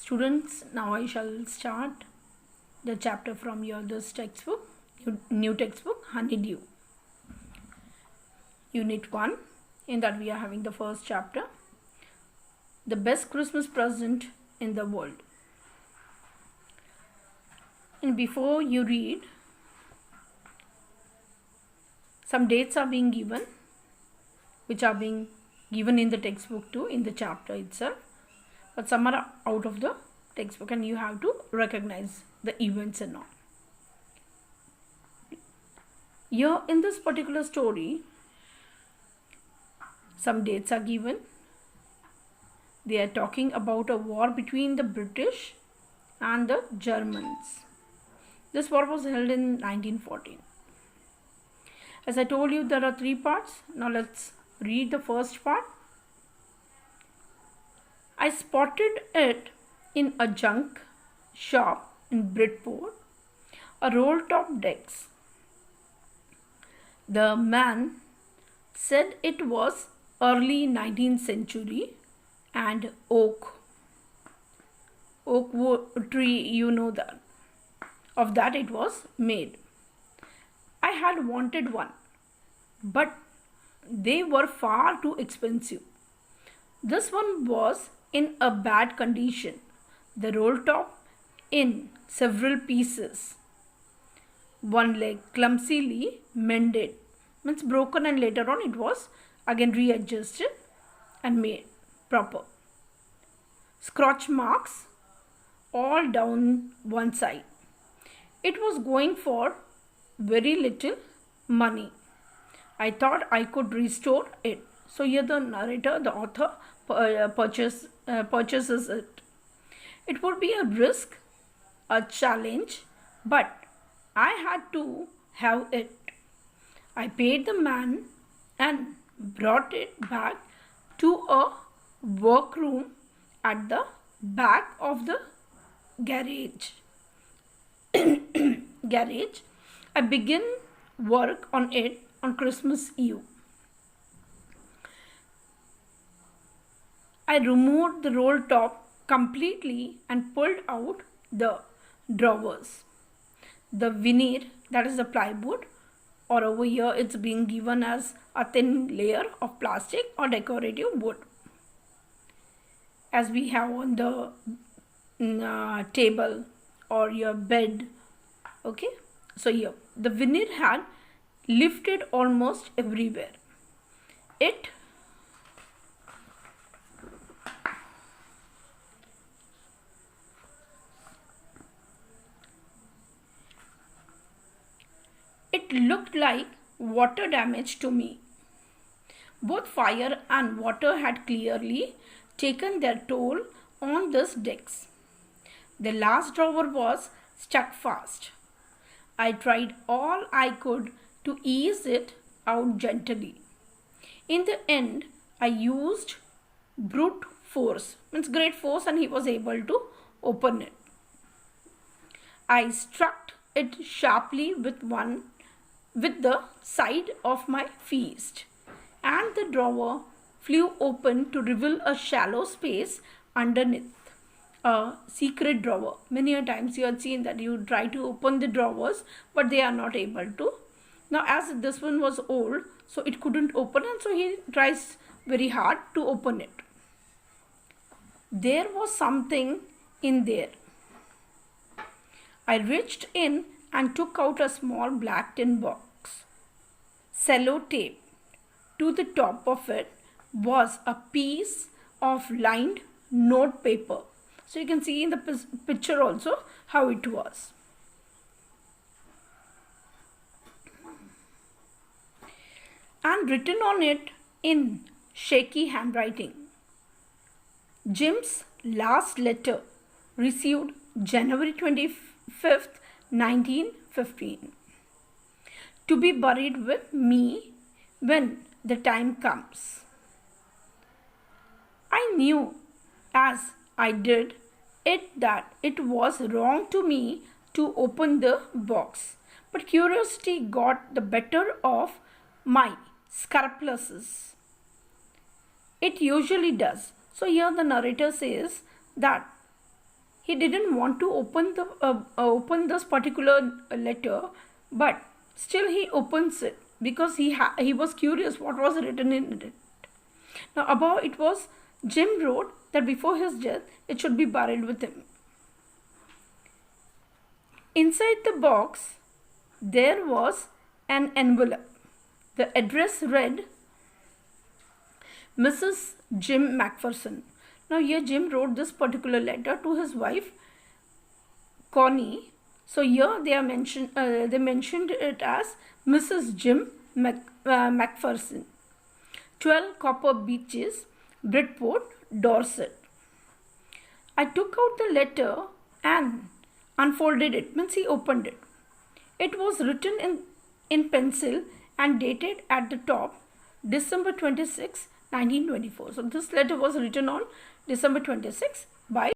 Students, now I shall start the chapter from your this textbook, new textbook, Honeydew. Unit 1, in that we are having the first chapter, the best Christmas present in the world. And before you read, some dates are being given, which are being given in the textbook too, in the chapter itself. But some are out of the textbook and you have to recognize the events and all. Here in this particular story, some dates are given. They are talking about a war between the British and the Germans. This war was held in 1914. As I told you, there are 3 parts. Now let's read the first part. I spotted it in a junk shop in Bridport, a roll-top decks. The man said it was early 19th century and oak tree, you know that. Of that it was made. I had wanted one, but they were far too expensive. This one was in a bad condition, the roll top in several pieces. One leg clumsily mended, means broken, and later on it was again readjusted and made proper. Scratch marks all down one side. It was going for very little money. I thought I could restore it. So here the narrator, the author, purchases it. It would be a risk, a challenge, but I had to have it. I paid the man and brought it back to a workroom at the back of the garage. I began work on it on Christmas Eve. I removed the roll top completely and pulled out the drawers. The veneer, that is the plywood, or over here it's being given as a thin layer of plastic or decorative wood, as we have on the table or your bed. Okay, so here the veneer had lifted almost everywhere. It looked like water damage to me. Both fire and water had clearly taken their toll on these decks. The last drawer was stuck fast. I tried all I could to ease it out gently. In the end, I used brute force, means great force, and he was able to open it. I struck it sharply with the side of my fist, and the drawer flew open to reveal a shallow space underneath, a secret drawer. Many a times you have seen that you try to open the drawers, but they are not able to. Now as this one was old, so it couldn't open, and so he tries very hard to open it. There was something in there. I reached in and took out a small black tin box. Sellotape to the top of it was a piece of lined note paper. So you can see in the picture also how it was. And written on it in shaky handwriting, Jim's last letter, received January 25th, 1915. To be buried with me when the time comes. I knew as I did it that it was wrong to me to open the box, but curiosity got the better of my scrupulousness. It usually does. So here the narrator says that he didn't want to open this particular letter, but still he opens it because he was curious what was written in it. Now above it was, Jim wrote that before his death it should be buried with him. Inside the box there was an envelope. The address read, Mrs. Jim Macpherson. Now here Jim wrote this particular letter to his wife Connie. So here they mentioned it as Mrs. Jim Macpherson, 12 Copper Beeches, Bridport, Dorset. I took out the letter and unfolded it, means he opened it. It was written in pencil and dated at the top December 26, 1924. So this letter was written on December 26 by